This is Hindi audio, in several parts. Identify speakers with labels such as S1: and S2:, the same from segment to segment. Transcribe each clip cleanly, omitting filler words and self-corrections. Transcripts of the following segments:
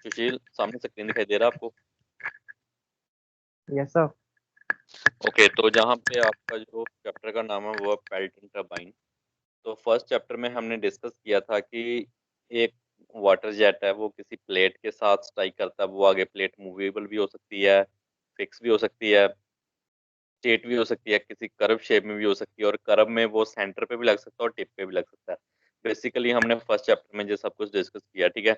S1: सुशील, सामने स्क्रीन दिखाई दे रहा है आपको?
S2: Yes sir.
S1: ओके, तो जहाँ पे आपका जो चैप्टर का नाम है वो है पेल्टिंग टरबाइन। तो फर्स्ट चैप्टर में हमने डिस्कस किया था कि एक वाटर जेट है, वो किसी प्लेट के साथ स्ट्राइक करता है। वो आगे प्लेट मूवेबल भी हो सकती है, फिक्स भी हो सकती है, स्ट्रेट भी हो सकती है, किसी कर्व शेप में भी हो सकती है, और कर्व में वो सेंटर पे भी लग सकता है और टिप पे भी लग सकता है। बेसिकली हमने फर्स्ट चैप्टर में ये सब कुछ डिस्कस किया, ठीक है।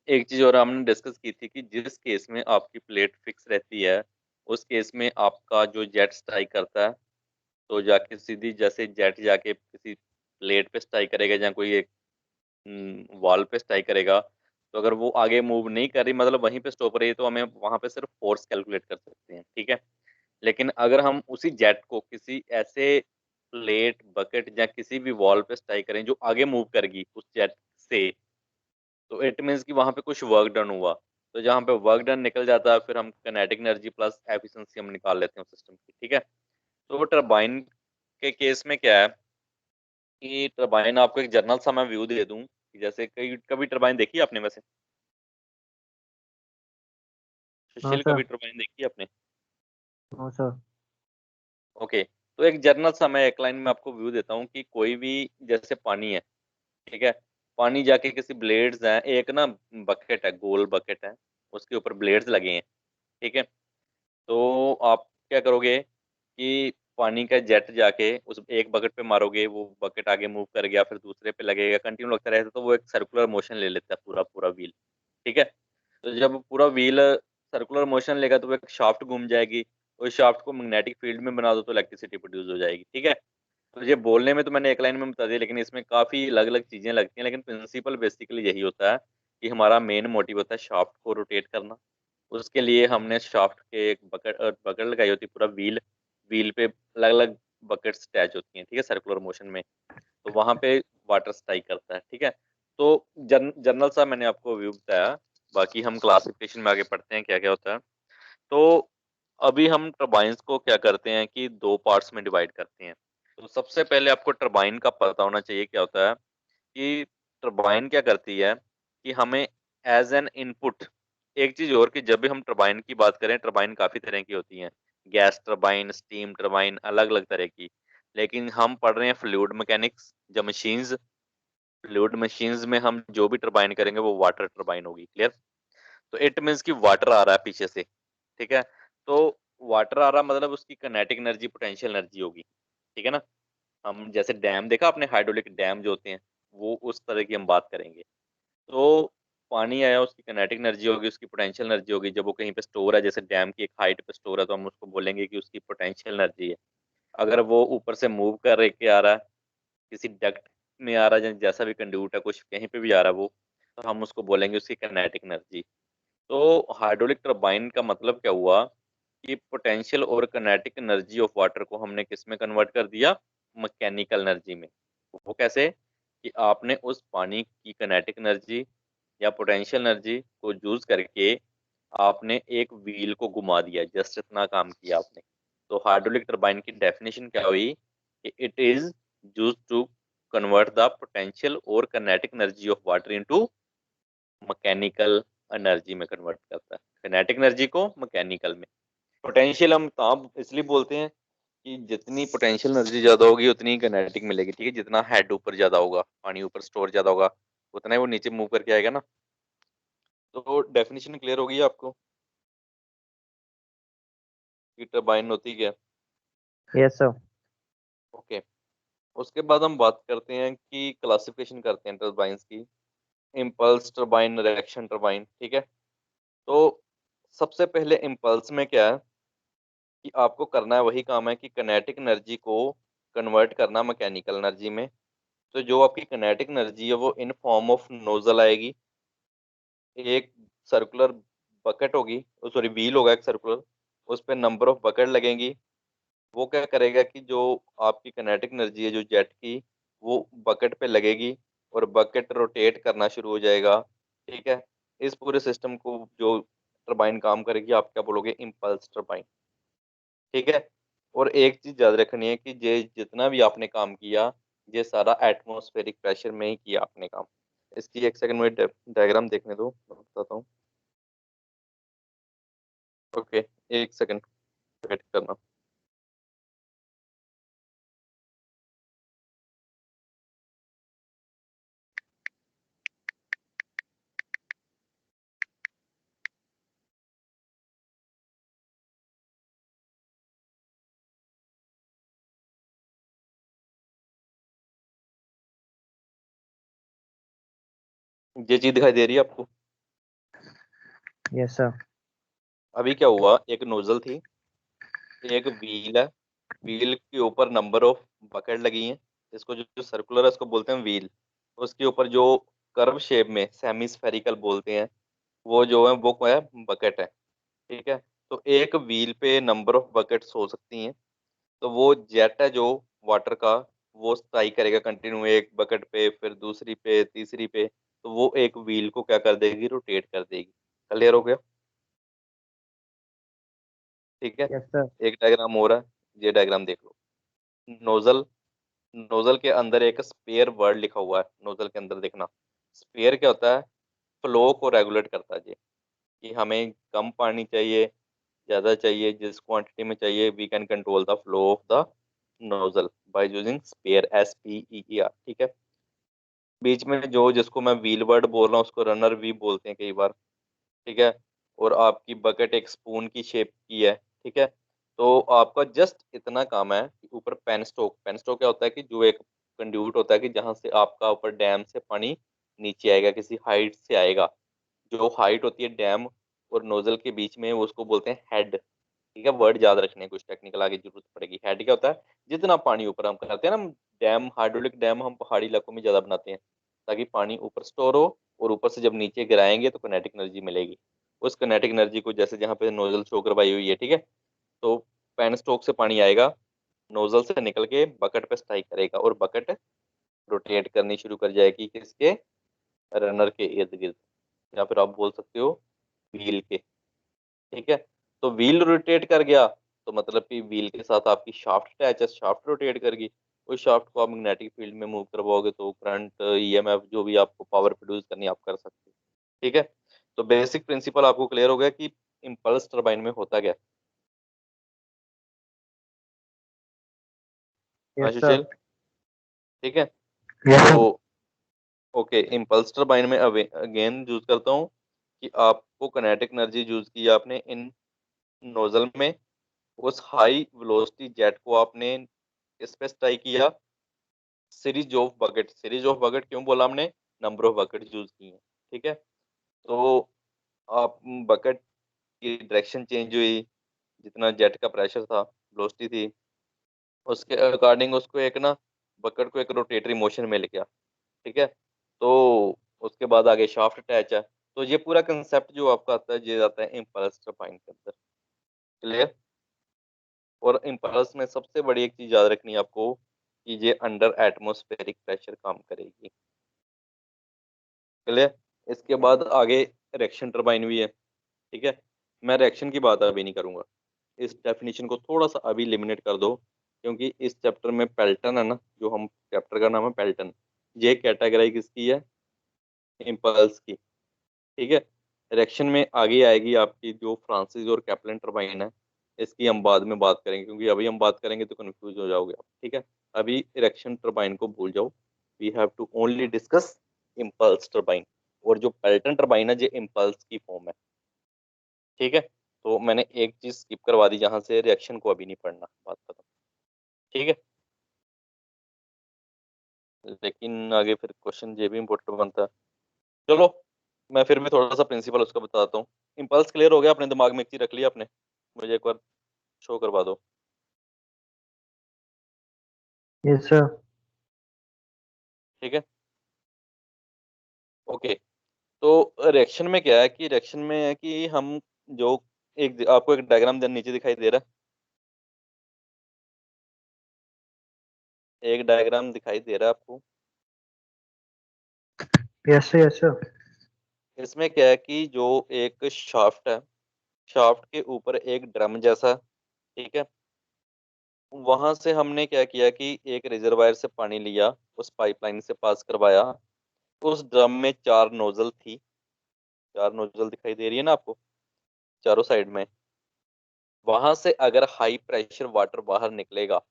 S1: एक चीज और हमने डिस्कस की थी कि जिस केस में आपकी प्लेट फिक्स रहती है, उस केस में आपका जो जेट स्ट्राइक करता है, तो जाके सीधी जैसे जेट जाके किसी प्लेट पे स्ट्राइक करेगा या कोई एक वॉल पे स्ट्राइक करेगा, तो अगर वो आगे मूव नहीं कर रही, मतलब वहीं पे स्टॉप रही है, तो हमें वहां पे सिर्फ फोर्स कैलकुलेट कर सकते हैं, ठीक है। लेकिन अगर हम उसी जेट को किसी ऐसे प्लेट, बकेट या किसी भी वॉल पे स्ट्राइक करें जो आगे मूव करेगी उस जेट से, तो इट मीन्स कि वहां पे कुछ वर्क डन हुआ। तो जहां पे वर्क डन निकल जाता है, फिर हम किनेटिक एनर्जी प्लस एफिशिएंसी हम निकाल लेते हैं सिस्टम की, ठीक है। तो टरबाइन के केस में क्या है कि टरबाइन, आपको एक जनरल सा मैं व्यू दे दूं कि जैसे कई कभी टरबाइन देखी है आपने वैसे?
S2: नो
S1: सुशील,
S2: सर।
S1: कभी टरबाइन देखी है आपने?
S2: No sir.
S1: ओके, तो एक जनरल सा मैं एक लाइन में आपको व्यू देता हूँ कि कोई भी, जैसे पानी है, ठीक है। पानी जाके किसी ब्लेड्स हैं, एक ना बकेट है, गोल बकेट है, उसके ऊपर ब्लेड्स लगे हैं, ठीक है। तो आप क्या करोगे कि पानी का जेट जाके उस एक बकेट पे मारोगे, वो बकेट आगे मूव कर गया, फिर दूसरे पे लगेगा, कंटिन्यू लगता रहेगा, तो वो एक सर्कुलर मोशन ले लेता है पूरा पूरा व्हील, ठीक है। तो जब पूरा व्हील सर्कुलर मोशन लेगा, तो वो एक शाफ्ट घूम जाएगी। उस शाफ्ट को मैग्नेटिक फील्ड में बना दो तो इलेक्ट्रिसिटी प्रोड्यूस हो जाएगी, ठीक है। तो ये बोलने में तो मैंने एक लाइन में बता दिया, लेकिन इसमें काफी अलग अलग चीजें लगती हैं, लेकिन प्रिंसिपल बेसिकली यही होता है कि हमारा मेन मोटिव होता है शाफ्ट को रोटेट करना। उसके लिए हमने शाफ्ट के एक बकेट बकेट लगाई होती है, पूरा व्हील, व्हील पे अलग अलग बकेट्स अटैच होती हैं, ठीक है, सर्कुलर मोशन में। तो वहां पे वाटर स्ट्राइक करता है, ठीक है। तो जनरल सा मैंने आपको व्यू बताया। बाकी हम क्लासिफिकेशन में आगे पढ़ते हैं क्या क्या होता है। तो अभी हम टरबाइंस को क्या करते हैं कि दो पार्ट्स में डिवाइड करते हैं। तो सबसे पहले आपको टरबाइन का पता होना चाहिए क्या होता है कि टरबाइन क्या करती है कि हमें एज एन इनपुट, एक चीज और कि जब भी हम टरबाइन की बात करें, टरबाइन काफी तरह की होती हैं, गैस टरबाइन, स्टीम टरबाइन, अलग अलग तरह की। लेकिन हम पढ़ रहे हैं फ्लूइड मैकेनिक्स, जो मशीन्स, फ्लूइड मशीन्स में हम जो भी टरबाइन करेंगे वो वाटर टरबाइन होगी, क्लियर। तो इट मीन्स कि वाटर आ रहा है पीछे से, ठीक है। तो वाटर आ रहा मतलब उसकी काइनेटिक एनर्जी, पोटेंशियल एनर्जी होगी, ठीक है ना। हम जैसे डैम देखा आपने, हाइड्रोलिक डैम जो होते हैं, वो उस तरह की हम बात करेंगे। तो पानी आया, उसकी काइनेटिक एनर्जी होगी, उसकी पोटेंशियल एनर्जी होगी। जब वो कहीं पे स्टोर है, जैसे डैम की एक हाइट पे स्टोर है, तो हम उसको बोलेंगे कि उसकी पोटेंशियल एनर्जी है। अगर वो ऊपर से मूव कर के आ रहा है, किसी डक्ट में आ रहा है, जैसा भी कंड्यूट है, कुछ कहीं पे भी आ रहा है वो, तो हम उसको बोलेंगे उसकी काइनेटिक एनर्जी। तो हाइड्रोलिक टरबाइन का मतलब क्या हुआ कि पोटेंशियल और काइनेटिक एनर्जी ऑफ वाटर को हमने किस में कन्वर्ट कर दिया? मैकेनिकल एनर्जी में। वो कैसे कि आपने उस पानी की काइनेटिक एनर्जी या पोटेंशियल एनर्जी को यूज करके आपने एक व्हील को घुमा दिया, जस्ट इतना काम किया आपने। तो हाइड्रोलिक टरबाइन की डेफिनेशन क्या हुई कि it is use to convert the potential और kinetic energy of water into mechanical energy में कन्वर्ट करता है, काइनेटिक एनर्जी को मैकेनिकल में। पोटेंशियल हम तब इसलिए बोलते हैं कि जितनी पोटेंशियल एनर्जी ज्यादा होगी उतनी काइनेटिक मिलेगी, ठीक है। जितना हेड ऊपर ज्यादा होगा, पानी ऊपर स्टोर ज्यादा होगा, उतना ही वो नीचे मूव करके आएगा ना। तो डेफिनेशन क्लियर होगी आपको कि टरबाइन होती क्या है?
S2: Yes sir.
S1: ओके, उसके बाद हम बात करते हैं कि क्लासिफिकेशन करते हैं टरबाइंस की। इम्पल्स टरबाइन, रिएक्शन टरबाइन, ठीक है। तो सबसे पहले इम्पल्स में क्या है कि आपको करना है वही काम है कि काइनेटिक एनर्जी को कन्वर्ट करना मैकेनिकल एनर्जी में। तो जो आपकी काइनेटिक एनर्जी है वो इन फॉर्म ऑफ नोजल आएगी। एक सर्कुलर बकेट होगी, सॉरी व्हील होगा एक सर्कुलर, उस पर नंबर ऑफ बकेट लगेंगी। वो क्या करेगा कि जो आपकी काइनेटिक एनर्जी है जो जेट की, वो बकेट पे लगेगी और बकेट रोटेट करना शुरू हो जाएगा, ठीक है। इस पूरे सिस्टम को जो टरबाइन काम करेगी, आप क्या बोलोगे? इम्पल्स टरबाइन, ठीक है। और एक चीज याद रखनी है कि ये जितना भी आपने काम किया, ये सारा एटमॉस्फेरिक प्रेशर में ही किया आपने काम। इसकी एक सेकंड में डायग्राम देखने दो। बताता हूँ। ओके, एक सेकंड वेट करना। ये चीज दिखाई दे रही है आपको?
S2: Yes sir.
S1: अभी क्या हुआ, एक नोजल थी, एक व्हील है, व्हील के ऊपर नंबर ऑफ बकेट लगी हैं। इसको जो सर्कुलर है उसको बोलते हैं व्हील। उसके ऊपर जो कर्व शेप में सेमी स्फेरिकल बोलते हैं, वो जो है वो क्या है, बकेट है। ठीक है। तो एक व्हील पे नंबर ऑफ बकेट्स हो सकती हैं। तो वो जेट है जो वाटर का, वो स्ट्राई करेगा कंटिन्यू, एक बकेट पे, फिर दूसरी पे, तीसरी पे। तो वो एक व्हील को क्या कर देगी, रोटेट कर देगी। क्लियर हो गया? ठीक है।
S2: Yes sir.
S1: एक डायग्राम हो रहा है, ये डायग्राम देख लो। नोजल, नोजल के अंदर एक स्पेयर वर्ड लिखा हुआ है, नोजल के अंदर देखना। स्पेयर क्या होता है, फ्लो को रेगुलेट करता है जी, कि हमें कम पानी चाहिए, ज्यादा चाहिए, जिस क्वांटिटी में चाहिए, we can control the flow of the nozzle by using spear, SPEER। ठीक है। बीच में जो जिसको मैं व्हील वर्ड बोल रहा हूँ उसको रनर भी बोलते हैं कई बार। ठीक है। और आपकी बकेट एक स्पून की शेप की है। ठीक है। तो आपका जस्ट इतना काम है कि ऊपर पेन स्टोक, पेन स्टोक क्या होता है कि जो एक कंड्यूट होता है कि जहां से आपका ऊपर डैम से पानी नीचे आएगा, किसी हाइट से आएगा। जो हाइट होती है डैम और नोजल के बीच में, वो उसको बोलते हैं हेड। ठीक है, वर्ड याद रखने, कुछ टेक्निकल आगे जरूरत पड़ेगी। हेड क्या होता है, जितना पानी ऊपर हम करते हैं ना, डैम, हाइड्रोलिक डैम हम पहाड़ी इलाकों में ज्यादा बनाते हैं ताकि पानी ऊपर स्टोर हो, और ऊपर से जब नीचे गिराएंगे तो किनेटिक एनर्जी मिलेगी। उस किनेटिक एनर्जी को, जैसे जहाँ पे नोजल शो करवाई हुई है, ठीक है, तो पेन स्टोक से पानी आएगा, नोजल से निकल के बकेट पे स्ट्राइक करेगा, और बकेट रोटेट करनी शुरू कर जाएगी किसके, रनर के इर्द गिर्द, या फिर आप बोल सकते हो व्हील के। ठीक है। तो व्हील रोटेट कर गया, तो मतलब कि व्हील के साथ आपकी शाफ्ट अटैच है, शाफ्ट रोटेट करेगी। उस शाफ्ट को आप मैग्नेटिक फील्ड में मूव करवाओगे तो करंट, EMF, जो भी आपको पावर प्रोड्यूस करनी है आप कर सकते हो। ठीक है। तो बेसिक प्रिंसिपल आपको क्लियर हो गया कि इम्पल्स टरबाइन में होता क्या है। हाँ
S2: यस सर।
S1: सुशील। ठीक है।
S2: यस
S1: तो
S2: सर।
S1: ओके, इम्पल्स टरबाइन में अगेन यूज करता हूँ कि आपको किनेटिक एनर्जी यूज की आपने इन नोजल में, उस हाई वेलोसिटी जेट को आपने इस पे स्ट्राइक किया, series of bucket, series of bucket क्यों बोला हमने, नंबर ऑफ बकेट यूज की हैं। ठीक है। तो आप बकेट की डायरेक्शन चेंज हुई, जितना जेट का प्रेशर था, वेलोसिटी थी, उसके अकॉर्डिंग उसको एक ना, बकेट को एक रोटेटरी मोशन में लेके आ। ठीक है। तो उसके बाद आगे शाफ्ट अटैच है। तो ये पूरा कंसेप्ट जो आपका आता है, ये आता है इम्पल्स टरबाइन के अंदर। क्लियर? और इम्पल्स में सबसे बड़ी एक चीज याद रखनी है आपको, कि ये अंडर एटमॉस्फेरिक प्रेशर काम करेगी। क्लियर? इसके बाद आगे रिएक्शन टरबाइन भी है। ठीक है। मैं रिएक्शन की बात अभी नहीं करूंगा, इस डेफिनेशन को थोड़ा सा अभी लिमिनेट कर दो, क्योंकि इस चैप्टर में पेल्टन है ना, जो हम चैप्टर का नाम है पेल्टन, ये कैटेगराइज किसकी है, इम्पल्स की। ठीक है। रिएक्शन में आगे आएगी आपकी जो फ्रांसिस और कैप्लन टरबाइन है, इसकी हम बाद में बात करेंगे, क्योंकि अभी हम बात करेंगे तो कंफ्यूज हो जाओगे आप। ठीक है। अभी रिएक्शन टरबाइन को भूल जाओ, we have to only discuss impulse turbine. और जो पेल्टन टरबाइन है, ये इम्पल्स की फॉर्म है। ठीक है। तो मैंने एक चीज स्किप करवा दी, जहां से रिएक्शन को अभी नहीं पढ़ना, बात खत्म। ठीक है। लेकिन आगे फिर क्वेश्चन ये भी इम्पोर्टेंट बनता है। चलो, मैं फिर भी थोड़ा सा प्रिंसिपल उसका बताता हूँ। इम्पल्स क्लियर हो गया, अपने दिमाग में एक चीज रख लिया आपने? मुझे एक बार शो करवा दो।
S2: Yes sir.
S1: ठीक है। ओके। तो रिएक्शन में क्या है, कि रिएक्शन में है कि हम जो, एक आपको एक डायग्राम नीचे दिखाई दे रहा है, एक डायग्राम दिखाई दे रहा है आपको।
S2: Yes sir. Yes sir.
S1: इसमें क्या है कि जो एक शाफ्ट है, शाफ्ट के ऊपर एक ड्रम जैसा, ठीक है, वहां से हमने क्या किया कि एक रिजर्वायर से पानी लिया, उस पाइपलाइन से पास करवाया। उस ड्रम में चार नोजल थी। चार नोजल दिखाई दे रही है ना आपको चारों साइड में। वहां से अगर हाई प्रेशर वाटर बाहर निकलेगा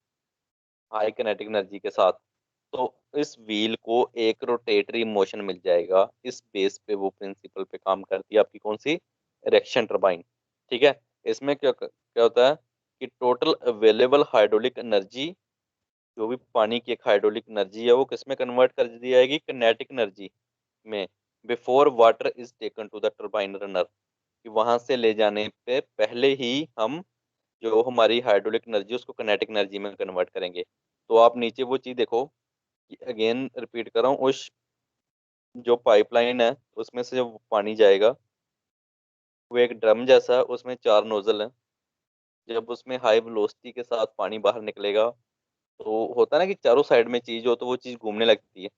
S1: हाई किनेटिक एनर्जी के साथ, तो इस व्हील को एक रोटेटरी मोशन मिल जाएगा। इस बेस पे वो प्रिंसिपल पे काम करती है आपकी कौन सी, इरेक्शन टरबाइन। ठीक है। इसमें क्या क्या होता है कि टोटल अवेलेबल हाइड्रोलिक एनर्जी, जो भी पानी की एक हाइड्रोलिक एनर्जी है, वो किस में कन्वर्ट कर दी जाएगी, किनेटिक एनर्जी में, before water is taken to the turbine runner. कि वहां से ले जाने पे पहले ही हम जो हमारी हाइड्रोलिक एनर्जी उसको किनेटिक एनर्जी में कन्वर्ट करेंगे। तो आप नीचे वो चीज देखो कि अगेन रिपीट कर रहा हूँ, उस जो पाइपलाइन है उसमें से जब पानी जाएगा, वो एक ड्रम जैसा है, उसमें चार नोजल हैं। जब उसमें हाई वेलोसिटी के साथ पानी बाहर निकलेगा, तो होता है ना कि चारों साइड में चीज हो तो वो चीज घूमने लगती है।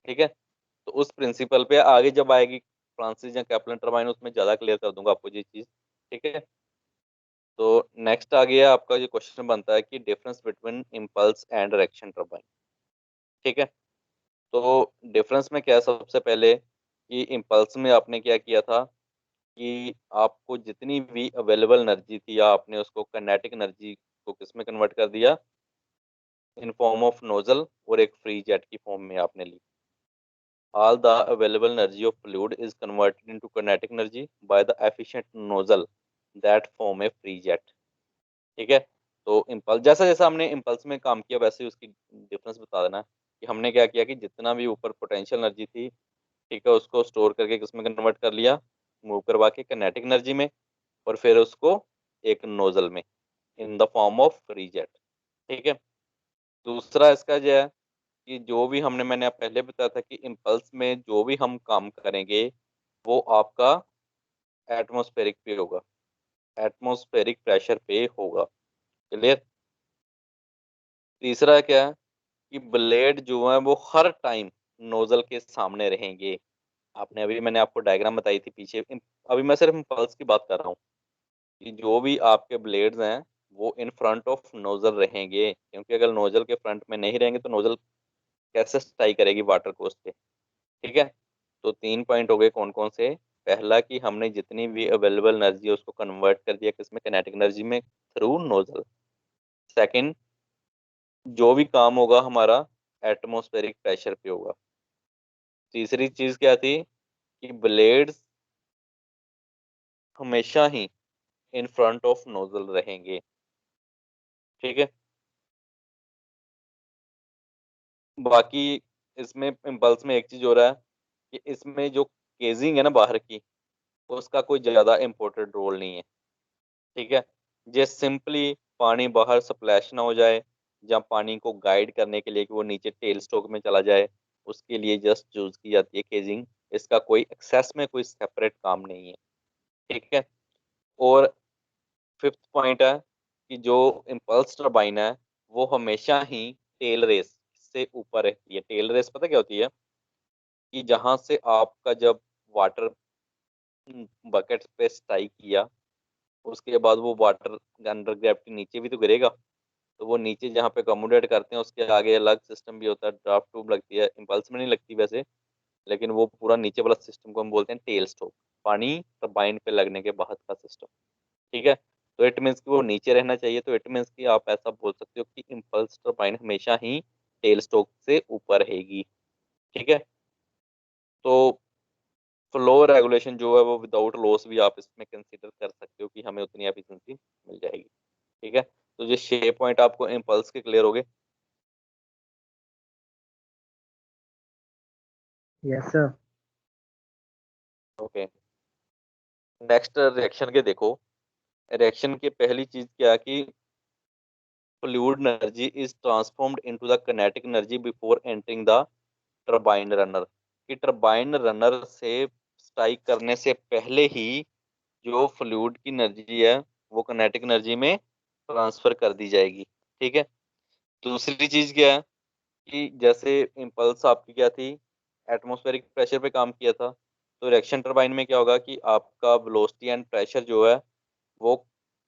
S1: ठीक है। तो उस प्रिंसिपल पे आगे जब आएगी फ्रांसिस या कैप्लन टर्बाइन, उसमें ज्यादा क्लियर कर दूंगा आपको ये चीज। ठीक है। तो नेक्स्ट आ गया आपका जो क्वेश्चन बनता है कि difference between impulse and reaction turbine. ठीक है। तो डिफरेंस में क्या है, सबसे पहले कि इम्पल्स में आपने क्या किया था कि आपको जितनी भी अवेलेबल एनर्जी थी आपने उसको काइनेटिक एनर्जी को किस में कन्वर्ट कर दिया, इन फॉर्म ऑफ नोजल, और एक फ्री जेट की फॉर्म में आपने ली। All the available energy of fluid is converted into kinetic energy by the efficient nozzle that form a free jet. ठीक है। तो इम्पल्स, जैसा जैसा हमने इम्पल्स में काम किया वैसे ही उसकी डिफरेंस बता देना है कि हमने क्या किया कि जितना भी ऊपर पोटेंशियल एनर्जी थी, ठीक है, उसको स्टोर करके किसमें कन्वर्ट कर लिया, मूव करवा के काइनेटिक एनर्जी में, और फिर उसको एक नोजल में, in the form of free jet. ठीक है। दूसरा इसका जो है कि जो भी हमने, मैंने आप पहले बताया था कि इम्पल्स में जो भी हम काम करेंगे वो आपका एटमॉस्फेरिक पे होगा, एटमॉस्फेरिक प्रेशर पे होगा। क्लियर। तीसरा क्या है कि ब्लेड जो है वो हर टाइम नोजल के सामने रहेंगे। आपने अभी, मैंने आपको डायग्राम बताई थी पीछे, अभी मैं सिर्फ इम्पल्स की बात कर रहा हूँ कि जो भी आपके ब्लेड्स हैं वो इन फ्रंट ऑफ नोजल रहेंगे, क्योंकि अगर नोजल के फ्रंट में नहीं रहेंगे तो नोजल कैसे स्ट्राइक करेगी वाटर को उस पे। ठीक है। तो तीन पॉइंट हो गए कौन कौन से। पहला कि हमने जितनी भी अवेलेबल एनर्जी है उसको कन्वर्ट कर दिया किसमें, किनेटिक एनर्जी में, थ्रू नोजल। सेकंड, जो भी काम होगा हमारा एटमॉस्फेरिक प्रेशर पे होगा। तीसरी चीज क्या थी कि ब्लेड्स हमेशा ही इन फ्रंट ऑफ नोजल रहेंगे। ठीक है। बाकी इसमें इम्पल्स में एक चीज हो रहा है कि इसमें जो केजिंग है ना बाहर की, उसका कोई ज्यादा इम्पोर्टेंट रोल नहीं है। ठीक है। जे सिंपली पानी बाहर स्प्लैश ना हो जाए, या पानी को गाइड करने के लिए कि वो नीचे टेल स्टोक में चला जाए, उसके लिए जस्ट यूज की जाती है केजिंग। इसका कोई एक्सेस में कोई सेपरेट काम नहीं है। ठीक है। और फिफ्थ पॉइंट है कि जो इम्पल्स टर्बाइन है वो हमेशा ही टेल रेस से ऊपर रहती है। टेल रेस पता क्या होती है कि जहां से आपका जब वाटर बकेट पे स्ट्राइक किया, उसके बाद वो वाटर अंडर ग्रेविटी नीचे भी तो गिरेगा। तो वो नीचे जहाँ पे कम्युलेट करते हैं उसके आगे अलग सिस्टम भी होता है, ड्राफ्ट ट्यूब लगती है, इम्पल्स में नहीं लगती वैसे, लेकिन वो पूरा नीचे वाला सिस्टम को हम बोलते हैं टेल स्टोक, पानी टरबाइन पे लगने के बाद का सिस्टम। ठीक है। तो इट मीन्स कि वो नीचे रहना चाहिए, तो इट मीन्स कि आप ऐसा बोल सकते हो कि इम्पल्स टरबाइन हमेशा ही टेल स्टोक से ऊपर रहेगी। ठीक है। तो फ्लो रेगुलेशन जो है वो विदाउट लॉस भी आप इसमें कंसीडर कर सकते हो कि हमें उतनी एफिशिएंसी मिल जाएगी। ठीक है। तो ये 6 पॉइंट आपको इम्पल्स के क्लियर हो गए।
S2: Yes, sir.
S1: Okay. Next reaction के देखो। रिएक्शन की पहली चीज क्या है कि fluid energy is transformed into the kinetic energy before entering the turbine runner. कि टरबाइन रनर से स्ट्राइक करने से पहले ही जो फ्लूइड की एनर्जी है वो काइनेटिक एनर्जी में ट्रांसफर कर दी जाएगी। ठीक है। दूसरी चीज क्या है कि जैसे इम्पल्स आपकी क्या थी, एटमॉस्फेरिक प्रेशर पे काम किया था, तो रिएक्शन टरबाइन में क्या होगा कि आपका वेलोसिटी एंड प्रेशर जो है वो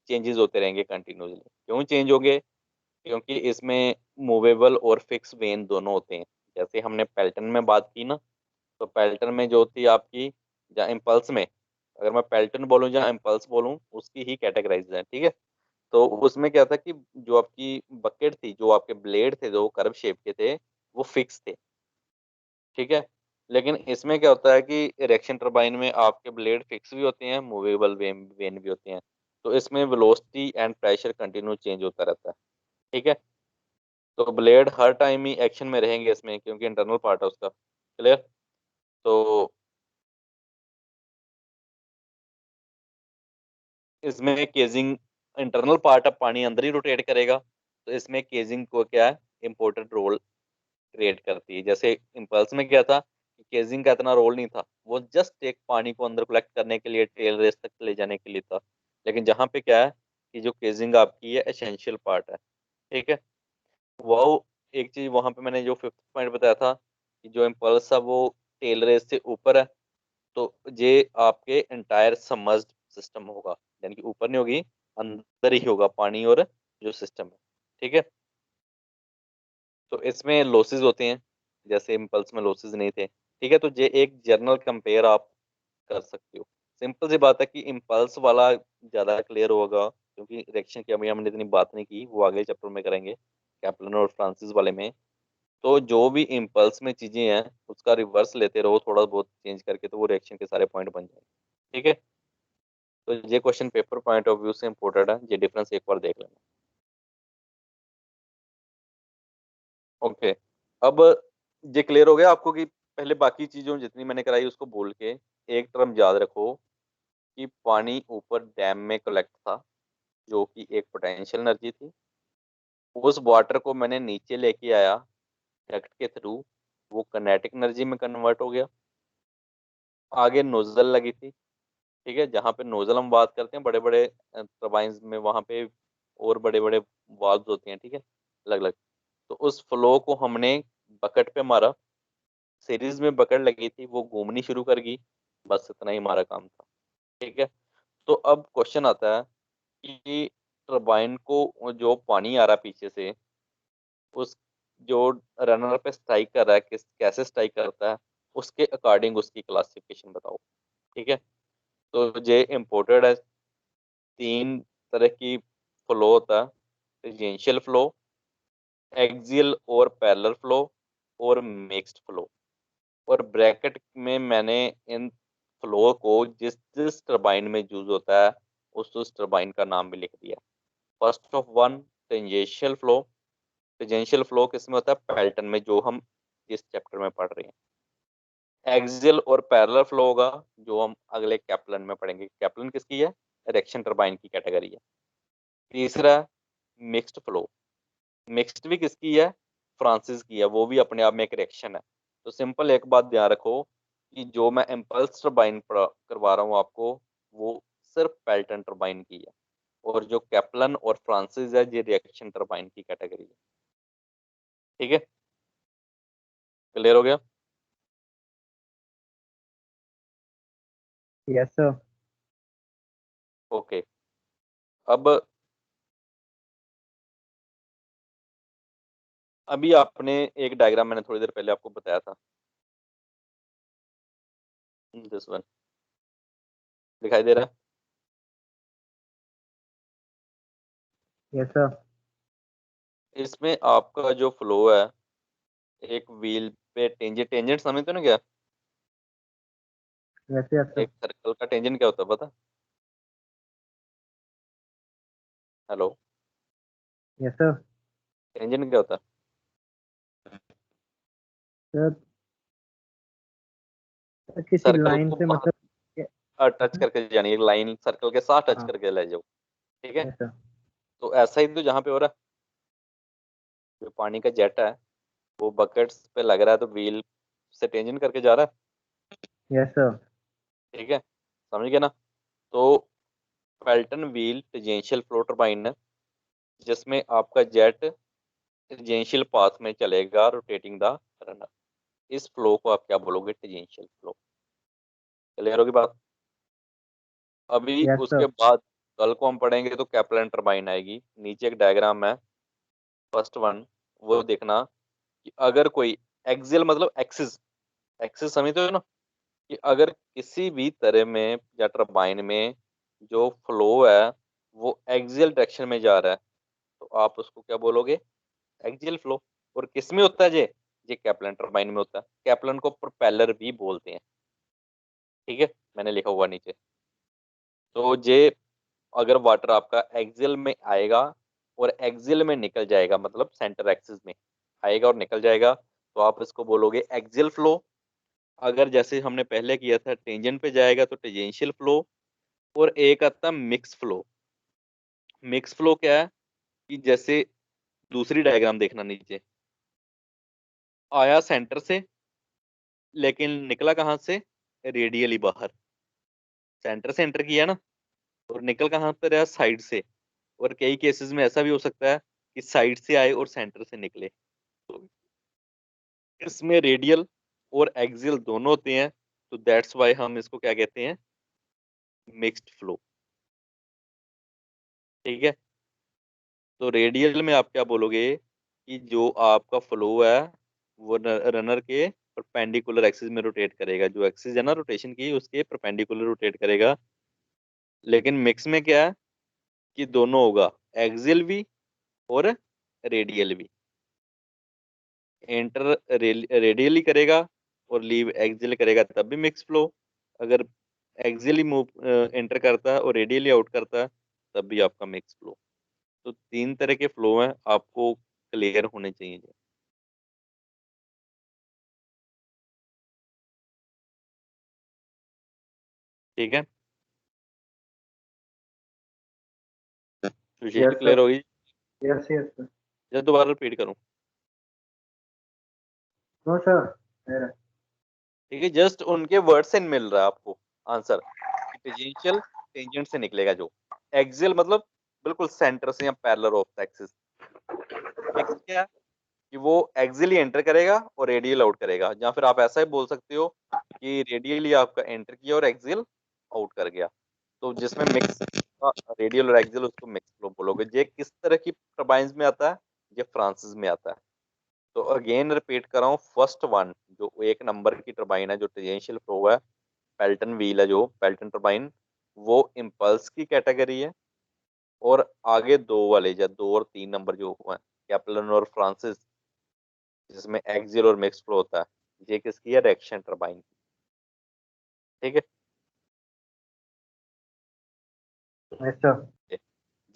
S1: चेंजेस होते रहेंगे कंटिन्यूसली। क्यों चेंज होंगे, क्योंकि इसमें मूवेबल और फिक्स वेन दोनों होते हैं। जैसे हमने पेल्टन में बात की ना, तो पेल्टन में जो थी आपकी या इम्पल्स में, अगर मैं पेल्टन बोलूँ या इम्पल्स बोलूँ, उसकी ही कैटेगराइज है, ठीक है। तो उसमें क्या था कि जो आपकी बकेट थी, जो आपके ब्लेड थे जो कर्व शेप के थे, वो फिक्स थे, ठीक है। लेकिन इसमें क्या होता है कि इरेक्शन टरबाइन में आपके ब्लेड फिक्स भी होते हैं, मूवेबल वेन वेन भी होते हैं। तो इसमें velocity and pressure continue change होता रहता है, ठीक है। तो ब्लेड हर टाइम ही एक्शन में रहेंगे इसमें, क्योंकि इंटरनल पार्ट है उसका, क्लियर। तो इसमें केजिंग इंटरनल पार्ट, अब पानी अंदर ही रोटेट करेगा, तो इसमें केजिंग को क्या है, इम्पोर्टेंट रोल क्रिएट करती है। जैसे इम्पल्स में क्या था कि केजिंग का इतना रोल नहीं था, वो जस्ट एक पानी को अंदर कलेक्ट करने के लिए, टेल रेस तक ले जाने के लिए था। लेकिन जहाँ पे क्या है कि जो केजिंग आपकी है एसेंशियल पार्ट है, ठीक है। वो एक चीज वहां पे मैंने जो फिफ्थ पॉइंट बताया था कि जो इम्पल्स है वो टेल रेस से ऊपर है, तो ये आपके एंटायर सबमर्ज्ड सिस्टम होगा, यानी कि ऊपर नहीं होगी, अंदर ही होगा पानी और जो सिस्टम है, ठीक है। तो इसमें लॉसेस होते हैं, जैसे इम्पल्स में लॉसेस नहीं थे, ठीक है। तो ये एक जर्नल कंपेयर आप कर सकते हो। सिंपल सी बात है कि इम्पल्स वाला ज्यादा क्लियर होगा, क्योंकि इरेक्शन की अभी हमने इतनी बात नहीं की, वो अगले चैप्टर में करेंगे, कैप्लन और फ्रांसिस वाले में। तो जो भी इम्पल्स में चीजें हैं उसका रिवर्स लेते रहो थोड़ा बहुत चेंज करके, तो वो रिएक्शन के सारे पॉइंट बन जाएंगे, ठीक है। तो ये question paper point of view से इंपॉर्टेंट है, ये डिफरेंस एक बार देख लेना। ओके। अब ये क्लियर हो गया आपको कि पहले बाकी चीजों जितनी मैंने कराई उसको बोल के एक टर्म याद रखो कि पानी ऊपर डैम में कलेक्ट था, जो कि एक पोटेंशियल एनर्जी थी। उस वाटर को मैंने नीचे लेके आया डक्ट के थ्रू, वो कनेटिक एनर्जी में कन्वर्ट हो गया। आगे नोजल लगी थी, ठीक है, जहाँ पे नोजल हम बात करते हैं बड़े बड़े टर्बाइंस में, वहां पे और बड़े बड़े वाल्व्स होते हैं, ठीक है, अलग अलग। तो उस फ्लो को हमने बकेट पे मारा, सीरीज में बकेट लगी थी, वो घूमनी शुरू कर गई, बस इतना ही हमारा काम था, ठीक है। तो अब क्वेश्चन आता है कि टरबाइन को जो पानी आ रहा है पीछे से, उस जो रनर पे स्ट्राइक कर रहा है, किस कैसे स्ट्राइक करता है, उसके अकॉर्डिंग उसकी क्लासिफिकेशन बताओ, ठीक है। तो ये इम्पोर्टेड है, तीन तरह की फ्लो होता है, टेंजेंशियल फ्लो, एक्सियल और पैरेलल फ्लो, और मिक्स्ड फ्लो। और ब्रैकेट में मैंने इन फ्लो को जिस जिस टरबाइन में यूज होता है उस टरबाइन का नाम भी लिख दिया। First of one, tangential flow. Tangential flow किस में होता है, पेल्टन में, जो हम इस चैप्टर में पढ़ रहे हैं। एक्सियल और पैरेलल फ्लो होगा, जो हम अगले कैप्लन में पढ़ेंगे। कैप्लन किसकी है, इरेक्शन टरबाइन की कैटेगरी है। तीसरा, मिक्स्ड फ्लो। मिक्स्ड भी किसकी है, फ्रांसिस की है, वो भी अपने आप में एक रिएक्शन है। तो सिंपल एक बात ध्यान रखो कि जो मैं इम्पल्स टरबाइन करवा रहा हूँ आपको, वो सिर्फ पेल्टन टरबाइन की है, और जो कैप्लन और फ्रांसिस है ये रिएक्शन टरबाइन की कैटेगरी है, ठीक है। क्लियर हो गया।
S2: Yes sir.
S1: ओके। अब अभी आपने एक डायग्राम मैंने थोड़ी देर पहले आपको बताया था, दिस वन दिखाई दे रहा
S2: यस सर।
S1: है। इसमें आपका जो फ्लो है, एक व्हील पे टेंजेंट, टेंजेंट समझते हो ना क्या,
S2: यस यस सर।
S1: एक सर्कल का टेंजेंट क्या होता है पता, हेलो,
S2: यस सर।
S1: टेंजेंट क्या होता
S2: सर सर,
S1: है,
S2: किसी
S1: सर्कल
S2: लाइन
S1: को
S2: से मतलब
S1: टच करके जानी, एक लाइन सर्कल के साथ टच
S2: हाँ।
S1: करके ले जाओ, ठीक है।
S2: Yes sir.
S1: तो ऐसा ही तो जहाँ पे हो रहा है, जो पानी का जेट है वो बकेट्स पे लग रहा है, तो व्हील से टेंजेंट करके जा रहा है,
S2: यस सर।
S1: ठीक है, समझ गए ना। तो Pelton wheel tangential flow turbine है, जिसमें आपका जेट टेंजेंशियल पाथ में चलेगा, रोटेटिंग द रनर। इस फ्लो को आप क्या बोलोगे, टेंजेंशियल फ्लो। क्लियर होगी बात। अभी
S2: यस सर।
S1: उसके बाद कल को हम पढ़ेंगे तो कैप्लन टरबाइन आएगी, नीचे एक डायग्राम है, फर्स्ट वन, वो देखना कि अगर कोई एक्सियल मतलब एक्सिस, एक्सिस समझते हो ना, कि अगर किसी भी तरह में या टरबाइन में जो फ्लो है वो एक्सियल डायरेक्शन में जा रहा है, तो आप उसको क्या बोलोगे? Axial flow. और किस में होता है ये कैप्लन टरबाइन में होता है। कैप्लन को प्रोपेलर भी बोलते हैं। ठीक है, मैंने लिखा हुआ नीचे। तो ये अगर वाटर आपका एक्सियल में आएगा और एक्सियल में निकल जाएगा, मतलब सेंटर एक्सिस में आएगा और निकल जाएगा, तो आप इसको बोलोगे एक्सियल फ्लो। अगर जैसे हमने पहले किया था टेंजेंट पे जाएगा तो टेंजेंशियल फ्लो। और एक आता मिक्स फ्लो। मिक्स फ्लो क्या है? कि जैसे दूसरी डायग्राम देखना नीचे, आया सेंटर से लेकिन निकला कहाँ से? रेडियली बाहर। सेंटर से एंटर किया ना, और निकल कहाँ पर रहा? साइड से। और कई केसेस में ऐसा भी हो सकता है कि साइड से आए और सेंटर से निकले। तो इसमें रेडियल और एक्सियल दोनों होते हैं, तो दैट्स वाई हम इसको क्या कहते हैं? Mixed flow. ठीक है। तो रेडियल में आप क्या बोलोगे? कि जो आपका फ्लो है वो रनर के परपेंडिकुलर एक्सिस में रोटेट करेगा, जो एक्सिस है ना रोटेशन की उसके परपेंडिकुलर रोटेट करेगा। लेकिन मिक्स में क्या है? कि दोनों होगा, एक्सियल भी और रेडियल भी। एंटर रेडियली करेगा और लीव एक्सियल करेगा तब भी मिक्स फ्लो। अगर एक्सियली मूव एंटर करता है और रेडियली आउट करता है तब भी आपका मिक्स फ्लो। तो तीन तरह के फ्लो हैं, आपको क्लियर होने चाहिए। ठीक है, सुशील
S2: यस
S1: क्लियर
S2: सर।
S1: होगी?
S2: Yes yes sir.
S1: या दोबारा रिपीट करूं?
S2: No sir. मेरा।
S1: ठीक है, जस्ट उनके वर्ड से मिल रहा है आपको आंसर। टेंजेंशियल टेंजेंट से निकलेगा जो। एक्सियल मतलब बिल्कुल सेंटर से या parallel of the axis. Mix क्या है? कि वो एक्सियली एंटर करेगा और रेडियल आउट करेगा, या फिर आप ऐसा ही बोल सकते हो कि रेडियली आपका एंटर किया और एक्सियल आउट कर गया। तो जिसमें मिक्स रेडियल और एक्सियल, उसको मिक्स फ्लो बोलोगे। ये किस तरह की टर्बाइंस में आता है? ये फ्रांसिस में आता है। तो अगेन रिपीट कर रहा हूँ, फर्स्ट वन जो एक नंबर की टर्बाइन है जो टेंजेंशियल फ्लो है, पेल्टन व्हील है जो पेल्टन टर्बाइन, वो इम्पल्स की कैटेगरी है। और आगे दो वाले या दो और तीन नंबर जो हुआ है, कैप्लन और फ्रांसिस, जिसमें एक्सियल और मिक्स फ्लो होता है, ये किसकी है? Reaction turbine. ठीक है।
S2: Yes sir.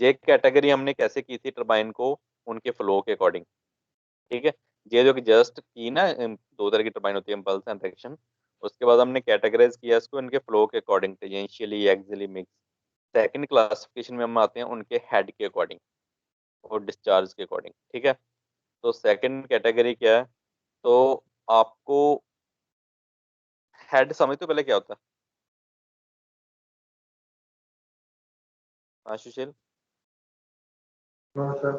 S1: ये कैटेगरी हमने कैसे की थी टर्बाइन को? उनके फ्लो के अकॉर्डिंग। ठीक है। ये जो कि जस्ट की ना, दो तरह की टर्बाइन होती है, इम्पल्स एंड रिएक्शन। उसके बाद हमने कैटेगराइज किया इसको इनके फ्लो के according, tangentially, axially, mix. Second classification में हम आते हैं उनके हेड के अकॉर्डिंग और डिस्चार्ज के अकॉर्डिंग। ठीक है। तो सेकंड कैटेगरी क्या है? तो आपको हेड समझते हो पहले क्या होता है? हाँ सुशील।
S2: No sir.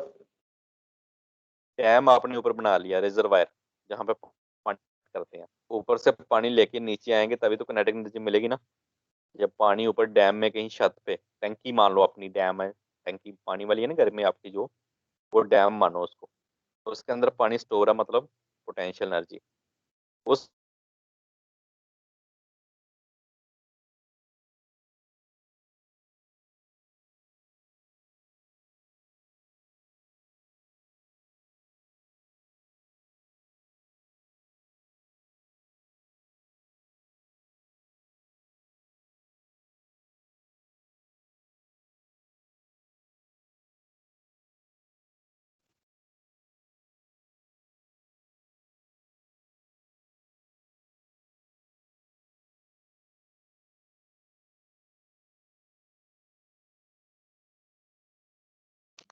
S1: डैम आपने ऊपर बना लिया, रिजर्वायर, जहाँ पे पानी करते हैं। ऊपर से पानी लेके नीचे आएंगे तभी तो किनेटिक एनर्जी मिलेगी ना। जब पानी ऊपर डैम में कहीं छत पे, टंकी मान लो अपनी डैम है, टंकी पानी वाली है ना घर में आपकी जो, वो डैम मानो उसको। तो उसके अंदर पानी स्टोर है, मतलब पोटेंशियल एनर्जी उस।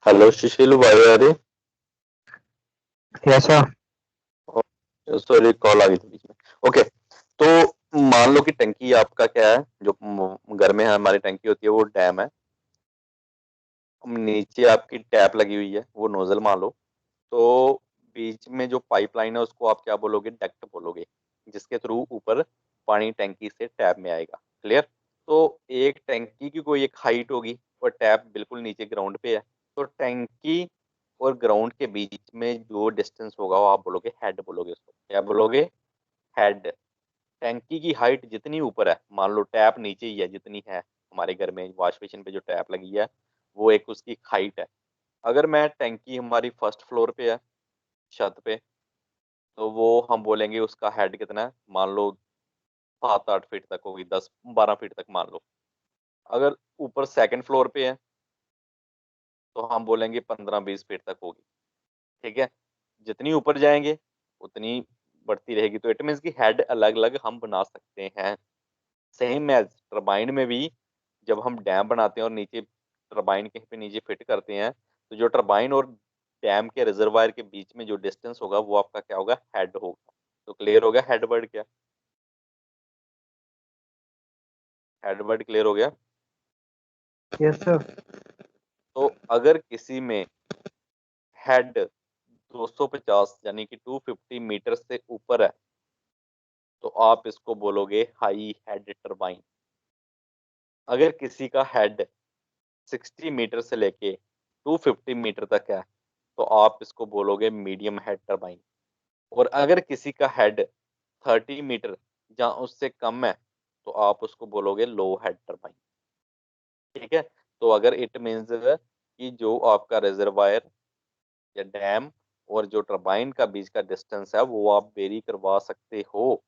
S1: हेलो सुशील, आवाज आ रही?
S2: Yes sir.
S1: सॉरी, कॉल आ गई थी बीच में। ओके। तो मान लो कि टंकी आपका क्या है, जो घर में हमारी टंकी होती है वो डैम है। नीचे आपकी टैप लगी हुई है, वो नोजल मान लो। तो बीच में जो पाइपलाइन है उसको आप क्या बोलोगे? डक्ट बोलोगे, जिसके थ्रू ऊपर पानी टैंकी से टैप में आएगा। क्लियर? तो एक टैंकी की कोई एक हाइट होगी और टैप बिल्कुल नीचे ग्राउंड पे है। तो टैंकी और ग्राउंड के बीच में जो डिस्टेंस होगा वो आप बोलोगे हेड, बोलोगे उसको क्या बोलोगे? हेड। टैंकी की हाइट जितनी ऊपर है, मान लो टैप नीचे ही है जितनी है, हमारे घर में वॉश बेसिन पे जो टैप लगी है वो एक उसकी हाइट है। अगर मैं टैंकी हमारी फर्स्ट फ्लोर पे है, छत पे, तो वो हम बोलेंगे उसका हेड कितना है, मान लो 7-8 फीट तक होगी, 10-12 फीट तक मान लो। अगर ऊपर सेकंड फ्लोर पे है तो हम बोलेंगे 15-20 फीट तक होगी। ठीक है, जितनी ऊपर जाएंगे उतनी बढ़ती रहेगी। तो इट मीन्स की हेड अलग अलग हम बना सकते हैं। सेम एज टरबाइन में भी, जब हम डैम बनाते हैं और नीचे टरबाइन कहीं पे नीचे फिट करते हैं, तो जो टरबाइन और डैम के रिजर्वायर के बीच में जो डिस्टेंस होगा वो आपका क्या होगा, हेड होगा। तो क्लियर हो गया हेड वर्ड क्या, हेड वर्ड क्लियर हो गया।
S2: Yes sir.
S1: तो अगर किसी में हेड 250 यानी कि 250 मीटर से ऊपर है, तो आप इसको बोलोगे हाई हेड टरबाइन। अगर किसी का हेड 60 मीटर से लेके 250 मीटर तक है, तो आप इसको बोलोगे मीडियम हेड टरबाइन। और अगर किसी का हेड 30 मीटर या उससे कम है, तो आप उसको बोलोगे लो हेड टरबाइन। ठीक है, तो अगर इट मीन्स कि जो आपका रिजर्वायर या डैम और जो टरबाइन का बीच का डिस्टेंस है वो आप वेरी करवा सकते हो।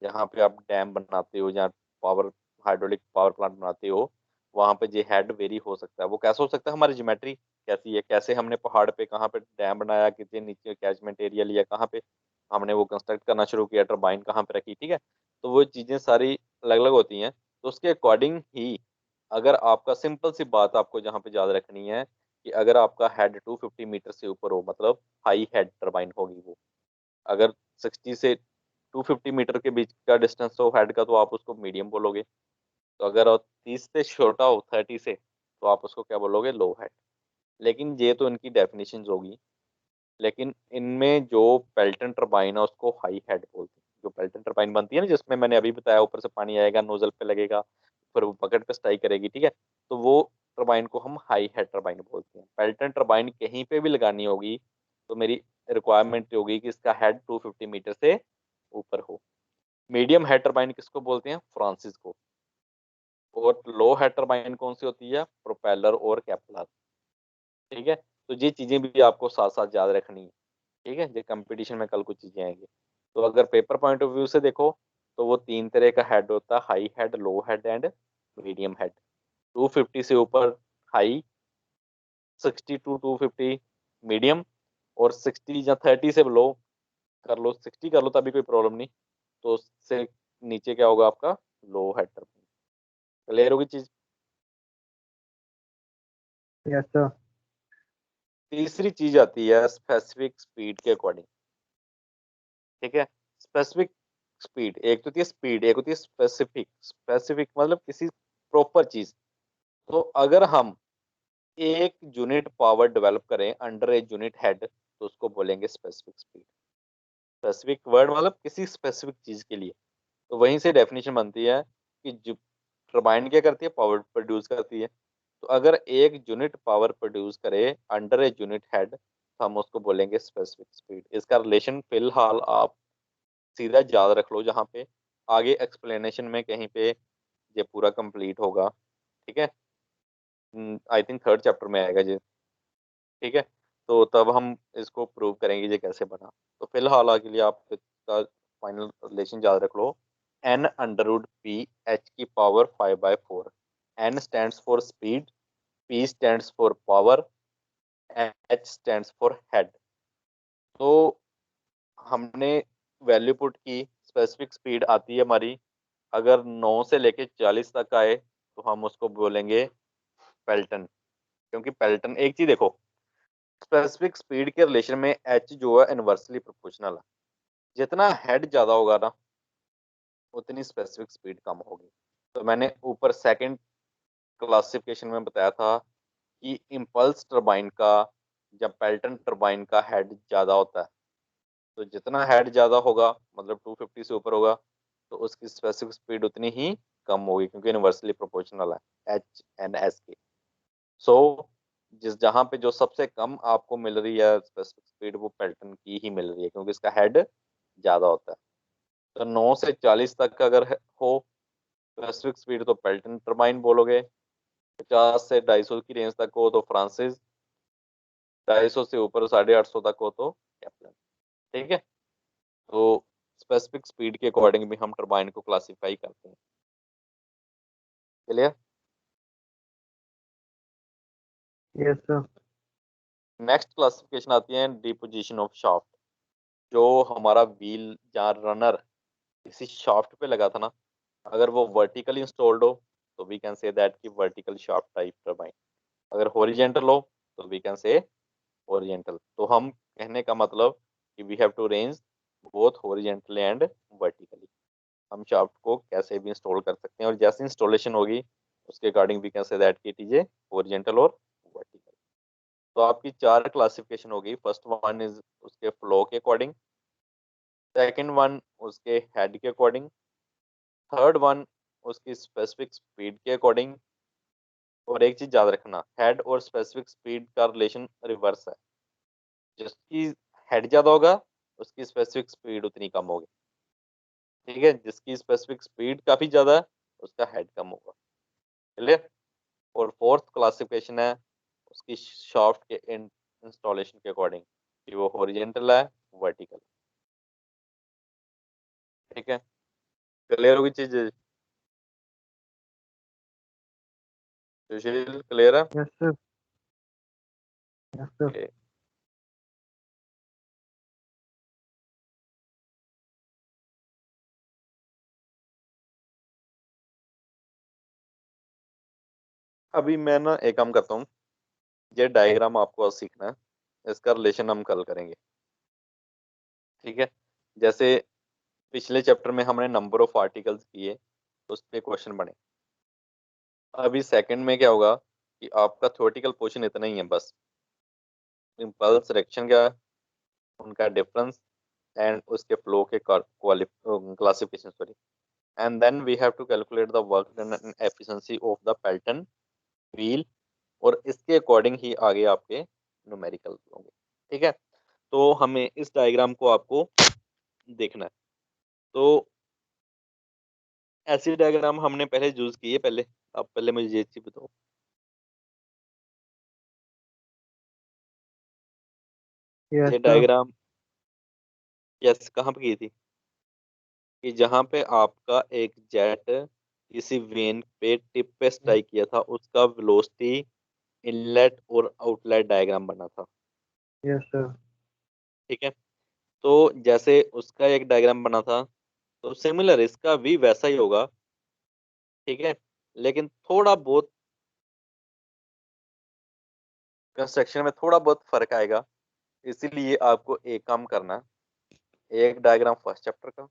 S1: जहाँ पे आप डैम बनाते हो या पावर हाइड्रोलिक पावर प्लांट बनाते हो, वहां पे जो हेड वेरी हो सकता है। वो कैसे हो सकता है, हमारी ज्योमेट्री कैसी है, कैसे हमने पहाड़ पे कहाँ पे डैम बनाया, कितने नीचे कैचमेंट एरिया लिया, कहाँ पे हमने वो कंस्ट्रक्ट करना शुरू किया, टरबाइन कहाँ पे रखी। ठीक है, तो वो चीजें सारी अलग अलग होती हैं। तो उसके अकॉर्डिंग ही, अगर आपका सिंपल सी बात आपको जहाँ पे याद रखनी है कि अगर आपका हेड 250 मीटर से ऊपर हो, मतलब हाई हेड टरबाइन होगी वो। अगर 60 से 250 मीटर के बीच का डिस्टेंस हो हेड का, तो आप उसको मीडियम बोलोगे। तो अगर आप 30 से छोटा हो, 30 से, तो आप उसको क्या बोलोगे, लो हेड। लेकिन ये तो इनकी डेफिनेशंस होगी। लेकिन इनमें जो पेल्टन टरबाइन है उसको हाई हेड बोलते हैं। जो पेल्टन टरबाइन बनती है ना, जिसमें मैंने अभी बताया ऊपर से पानी आएगा, नोजल पे लगेगा, फिर वो बकेट पे स्ट्राइक करेगी। ठीक है, तो वो टरबाइन को हम हाई हेड टरबाइन बोलते हैं। पेल्टन टरबाइन कहीं पे भी लगानी होगी तो मेरी रिक्वायरमेंट होगी कि इसका हेड 250 मीटर से ऊपर हो। मीडियम हेड टरबाइन किसको बोलते हैं, फ्रांसिस को। और लो हेड टरबाइन कौन सी होती है, प्रोपेलर और कैपलर। ठीक है, तो ये चीजें भी आपको साथ साथ याद रखनी है। ठीक है, जो कंपटीशन में कल कुछ चीजें आएंगी। तो अगर पेपर पॉइंट ऑफ व्यू से देखो, तो वो तीन तरह का हेड होता है, high head, low head and medium head. 250 से ऊपर हाई, 60 to 250 मीडियम, और 60 या 30 से लो कर लो, 60 कर लो तभी कोई प्रॉब्लम नहीं। तो उससे नीचे क्या होगा आपका, लो हेड टरबाइन। क्लियर होगी चीज।
S2: Yes sir.
S1: तीसरी चीज आती है स्पेसिफिक स्पीड के अकॉर्डिंग। ठीक है, स्पेसिफिक स्पीड, एक तो होती है स्पीड, एक होती है स्पेसिफिक। स्पेसिफिक मतलब किसी प्रॉपर चीज। तो अगर हम एक यूनिट पावर डेवलप करें अंडर ए यूनिट हेड, तो उसको बोलेंगे स्पेसिफिक स्पीड। स्पेसिफिक वर्ड मतलब किसी स्पेसिफिक चीज के लिए। तो वहीं से डेफिनेशन बनती है कि टरबाइन क्या करती है, पावर प्रोड्यूस करती है। तो अगर एक यूनिट पावर प्रोड्यूस करे अंडर ए यूनिट हेड, तो हम उसको बोलेंगे स्पेसिफिक स्पीड। इसका रिलेशन फिलहाल आप सीधा याद रख लो, जहाँ पे आगे एक्सप्लेनेशन में कहीं पे ये पूरा कंप्लीट होगा। ठीक है, आई थिंक थर्ड चैप्टर में आएगा ये। ठीक है, तो तब हम इसको प्रूव करेंगे ये कैसे बना। तो फिलहाल के लिए आप इसका फाइनल रिलेशन याद रख लो, N under root P H की power 5/4। N stands for speed, P stands for power, H stands for head. तो हमने वैल्यू पुट की, स्पेसिफिक स्पीड आती है हमारी, अगर 9 से लेके 40 तक आए तो हम उसको बोलेंगे पेल्टन। क्योंकि पेल्टन, एक चीज देखो, स्पेसिफिक स्पीड के रिलेशन में एच जो है इनवर्सली प्रोपोर्शनल है। जितना हेड ज्यादा होगा ना, उतनी स्पेसिफिक स्पीड कम होगी। तो मैंने ऊपर सेकंड क्लासिफिकेशन में बताया था कि इम्पल्स टरबाइन का या पेल्टन टरबाइन का हेड ज्यादा होता है। तो जितना हेड ज्यादा होगा, मतलब 250 से ऊपर होगा, तो उसकी स्पेसिफिक स्पीड उतनी ही कम होगी, क्योंकि इनवर्सली प्रोपोर्शनल है एच एन एस के। सो जिस जहां पे जो सबसे कम आपको मिल रही है स्पेसिफिक स्पीड, वो पेल्टन की ही मिल रही है, क्योंकि इसका हेड ज्यादा होता है। तो 9 से 40 तक अगर हो स्पेसिफिक स्पीड तो पेल्टन टरबाइन बोलोगे। 50 से 250 की रेंज तक हो तो फ्रांसिस। 250 से ऊपर 850 तक हो तो कैप्लन। ठीक है। तो स्पेसिफिक स्पीड के अकॉर्डिंग भी हम टरबाइन को क्लासिफाई करते हैं। Clear.
S2: Yes sir.
S1: Next classification आती है डिपोजिशन ऑफ शाफ्ट। जो हमारा व्हील या रनर किसी शाफ्ट पे लगा था ना, अगर वो वर्टिकली इंस्टॉल्ड हो तो वी कैन से दैट कि वर्टिकल शाफ्ट टाइप टरबाइन। अगर हॉरिजेंटल हो तो वी कैन से हॉरिजेंटल। तो हम कहने का मतलब कि we have to range both horizontally and vertically. हम शाफ्ट को कैसे भी इंस्टॉल कर सकते हैं, और जैसी इंस्टॉलेशन होगी उसके according we can say that कि इट इज ए हॉरिजेंटल और वर्टिकल। तो आपकी चार क्लासिफिकेशन होगी। फर्स्ट वन इज उसके फ्लो के अकॉर्डिंग, सेकंड वन उसके हेड के अकॉर्डिंग, थर्ड वन उसकी स्पेसिफिक स्पीड के अकॉर्डिंग। और एक चीज याद रखना, हेड और स्पेसिफिक स्पीड का रिलेशन रिवर्स है। जिसकी हेड ज्यादा होगा उसकी स्पेसिफिक स्पीड उतनी कम होगी। ठीक है, जिसकी स्पेसिफिक स्पीड काफी ज्यादा है उसका हेड कम होगा। क्लियर। और फोर्थ क्लासिफिकेशन है उसकी शाफ्ट के इंस्टॉलेशन के अकॉर्डिंग, कि वो हॉरिजेंटल है वर्टिकल। ठीक है। क्लियर होगी चीज। सुशील क्लियर है।
S2: Yes sir. Yes sir.
S1: Okay. अभी मैं ना एक काम करता हूँ, ये डायग्राम आपको आज सीखना है, इसका रिलेशन हम कल करेंगे। ठीक है। जैसे पिछले चैप्टर में हमने नंबर ऑफ आर्टिकल्स किए, उस पे क्वेश्चन बने। अभी सेकंड में क्या होगा कि आपका थ्योरेटिकल पोर्शन इतना ही है बस। इम्पल्स रिएक्शन क्या है, उनका डिफरेंस, एंड उसके फ्लो के classification, sorry. And then we have to calculate the work done and efficiency of the Pelton wheel. और इसके अकॉर्डिंग ही आगे आपके न्यूमेरिकल होंगे। ठीक है। तो हमें इस डायग्राम को आपको देखना है। तो ऐसी डायग्राम हमने पहले यूज की है पहले। आप पहले मुझे ये चीज बताओ।
S2: यस
S1: ये
S2: सर।
S1: डायग्राम यस कहाँ पे की थी, कि जहाँ पे आपका एक जेट किसी वेन पे टिप पे स्ट्राइक किया था, उसका वेलोसिटी इनलेट और आउटलेट डायग्राम बना था।
S2: Yes sir.
S1: ठीक है। तो जैसे उसका एक डायग्राम बना था, तो सिमिलर इसका भी वैसा ही होगा। ठीक है। लेकिन थोड़ा बहुत कंस्ट्रक्शन में थोड़ा बहुत फर्क आएगा। इसीलिए आपको एक काम करना है, एक डायग्राम फर्स्ट चैप्टर का,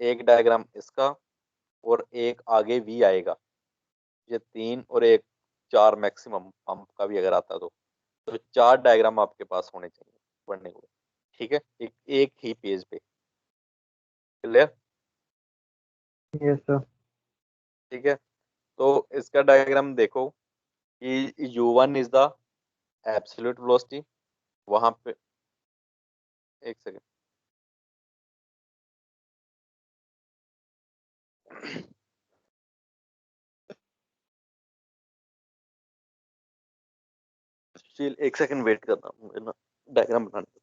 S1: एक डायग्राम इसका, और एक आगे भी आएगा। ये तीन और एक चार मैक्सिमम पंप का भी अगर आता तो चार डायग्राम आपके पास होने चाहिए पढ़ने को। ठीक है। एक ही पेज पे। क्लियर।
S2: Yes sir.
S1: ठीक है। तो इसका डायग्राम देखो कि u1 is the absolute velocity. वहां पे एक सेकंड। चल एक सेकंड वेट करना मुझे ना, डायग्राम बनाने दो।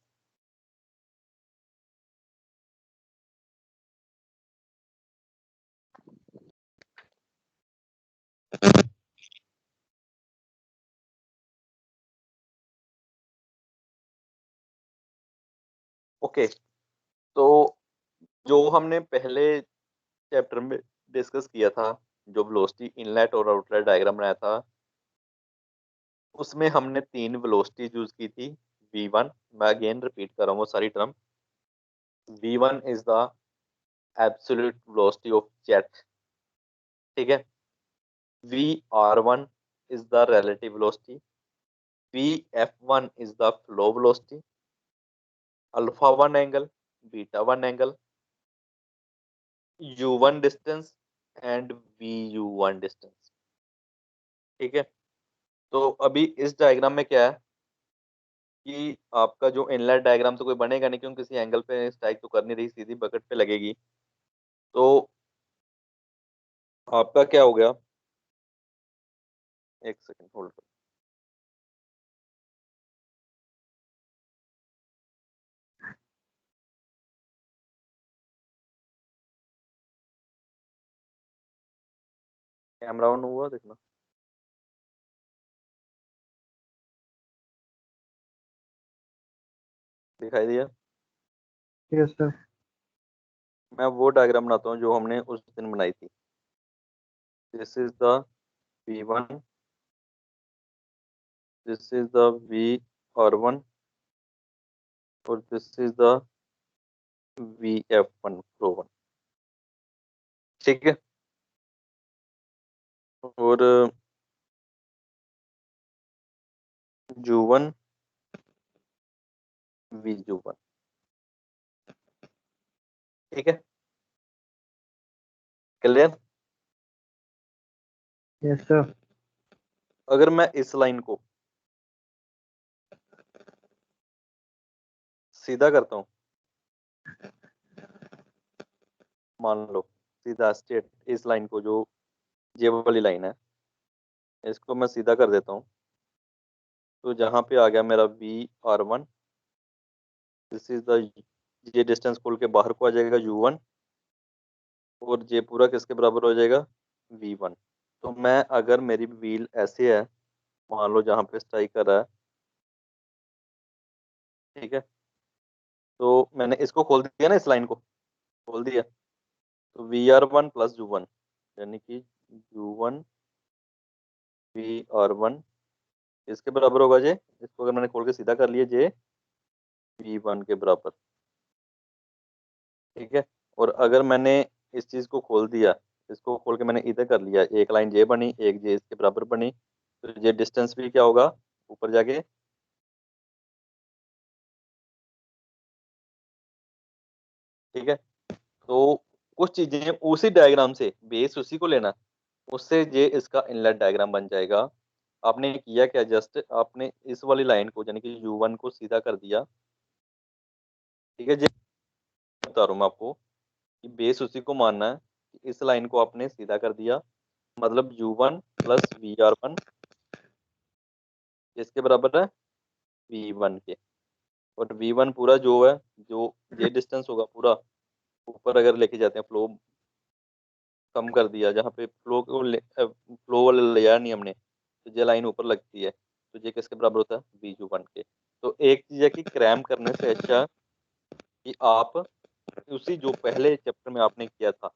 S1: ओके। तो जो हमने पहले चैप्टर में डिस्कस किया था, जो वेलोसिटी इनलेट और आउटलेट डायग्राम बनाया था, उसमें हमने तीन वेलोसिटी यूज की थी। v1, मैं अगेन रिपीट कर रहा हूँ वो सारी term. v1 is the absolute velocity of jet. ठीक है। vr1 is the relative velocity. vf1 is the flow velocity. Alpha one angle, beta one angle, u1 distance and vu1 distance. ठीक है। तो अभी इस डायग्राम में क्या है, कि आपका जो इनलेट डायग्राम तो कोई बनेगा नहीं, क्योंकि किसी एंगल पे स्ट्राइक तो कर नहीं रही, सीधी बकेट पे लगेगी। तो आपका क्या हो गया, एक सेकंड होल्ड करो। कैमरा ऑन हुआ देखना, दिखाई दिया।
S2: Yes sir.
S1: मैं वो डायग्राम बनाता हूँ जो हमने उस दिन बनाई थी। This is the V1, this is the VR1, और this is the VF1 flow one. ठीक है। और U1 VU1। ठीक है, क्लियर।
S2: Yes sir.
S1: अगर मैं इस लाइन को सीधा करता हूँ, मान लो सीधा स्ट्रेट इस लाइन को, जो ये वाली लाइन है, इसको मैं सीधा कर देता हूँ, तो जहां पे आ गया मेरा VR1, दिस इज द, ये डिस्टेंस खोल के बाहर को आ जाएगा U1, और ये पूरा किसके बराबर हो जाएगा, V1। तो मैं, अगर मेरी व्हील ऐसे है, मान लो जहां पे स्ट्राइक कर रहा है, ठीक है, तो मैंने इसको खोल दिया ना, इस लाइन को खोल दिया, तो VR1 प्लस U1, यानी कि U1 VR1 इसके बराबर होगा जे, इसको अगर मैंने खोल के सीधा कर लिया, जे V1 के बराबर। ठीक है। और अगर मैंने इस चीज को खोल दिया, इसको खोल के मैंने इधर कर लिया, एक लाइन जे बनी, एक जे इसके बराबर बनी, तो ये डिस्टेंस भी क्या होगा, ऊपर जाके, ठीक है। तो कुछ चीजें उसी डायग्राम से, बेस उसी को लेना, उससे ये इसका इनलेट डायग्राम बन जाएगा। आपने किया क्या, जस्ट आपने इस वाली लाइन को यानी कि U1 को सीधा कर दिया। ठीक है, ये बता रहा हूँ मैं आपको कि बेस उसी को मानना है, कि इस लाइन को आपने सीधा कर दिया, मतलब U1 प्लस VR1 इसके बराबर है V1 के। और V1 पूरा जो है, जो ये डिस्टेंस होगा पूरा, ऊपर अगर लेके जाते हैं, फ्लो कम कर दिया, जहाँ पे फ्लो को फ्लो वाले ले आया नहीं हमने, तो ये लाइन ऊपर लगती है, तो ये किसके बराबर होता है, V1 के। तो एक चीज है कि क्रैम करने से अच्छा कि आप उसी जो पहले चैप्टर में आपने किया था,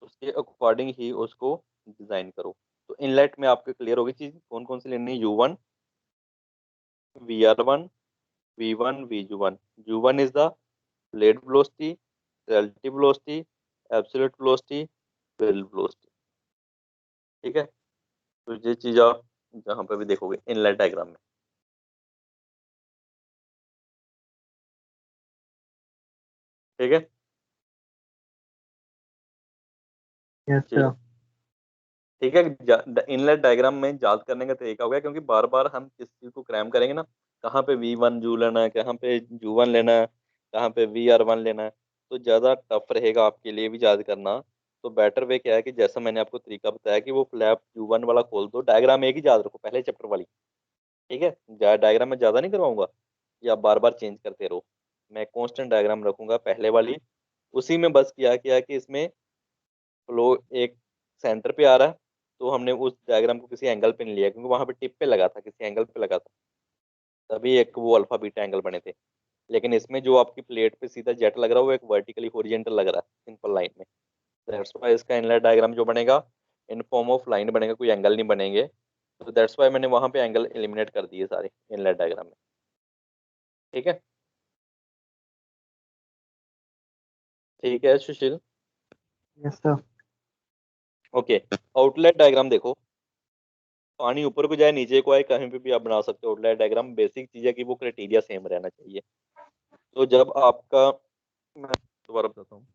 S1: उसके अकॉर्डिंग ही उसको डिजाइन करो। तो इनलेट में आपके क्लियर होगी चीज, कौन कौन सी लेनी है, U1 VR1 V1 VU1। U1 is the blade velocity, relative velocity, absolute velocity, wheel velocity। ठीक है। तो ये चीज आप जहां पे भी देखोगे इनलेट डायग्राम में। ठीक है।
S2: Yes sir.
S1: चलो, ठीक है। इनलेट डायग्राम में याद करने का तरीका हो गया, क्योंकि बार बार हम किस चीज को क्रैम करेंगे ना, कहाँ पे V1 जू लेना है, कहाँ पे U1 लेना है, कहाँ पे VR1 लेना है, तो ज्यादा टफ रहेगा आपके लिए भी याद करना। तो बेटर वे क्या है कि जैसा मैंने आपको तरीका बताया, कि वो फ्लैप U1 वाला खोल दो, डायग्राम एक ही याद रखो, पहले चैप्टर वाली। ठीक है, डायग्राम में ज्यादा नहीं करवाऊंगा, या बार बार चेंज करते रहो। मैं कांस्टेंट डायग्राम रखूंगा पहले वाली, उसी में बस क्या किया कि इसमें फ्लो एक सेंटर पे आ रहा है, तो हमने उस डायग्राम को किसी एंगल पे नहीं लिया, क्योंकि वहां पे टिप पे लगा था, किसी एंगल पे लगा था, तभी एक वो अल्फा बीटा एंगल बने थे। लेकिन इसमें जो आपकी प्लेट पे सीधा जेट लग रहा है, वो एक वर्टिकली होरिजेंटल लग रहा है, सिंपल लाइन में। दैट्स वाई इसका इनलाइन डायग्राम जो बनेगा, इन फॉर्म ऑफ लाइन बनेगा, कोई एंगल नहीं बनेंगे। तो दैट्स वाई मैंने वहां पे एंगल एलिमिनेट कर दिए सारे इनलाइन डायग्राम में। ठीक है। ठीक है Sushil.
S2: Yes sir.
S1: Okay, outlet diagram देखो, पानी ऊपर को जाए नीचे को आए, कहीं पे भी आप बना सकते हो आउटलेट डायग्राम। बेसिक चीज है कि वो क्राइटेरिया सेम रहना चाहिए। तो जब आपका, मैं दोबारा बताता हूँ,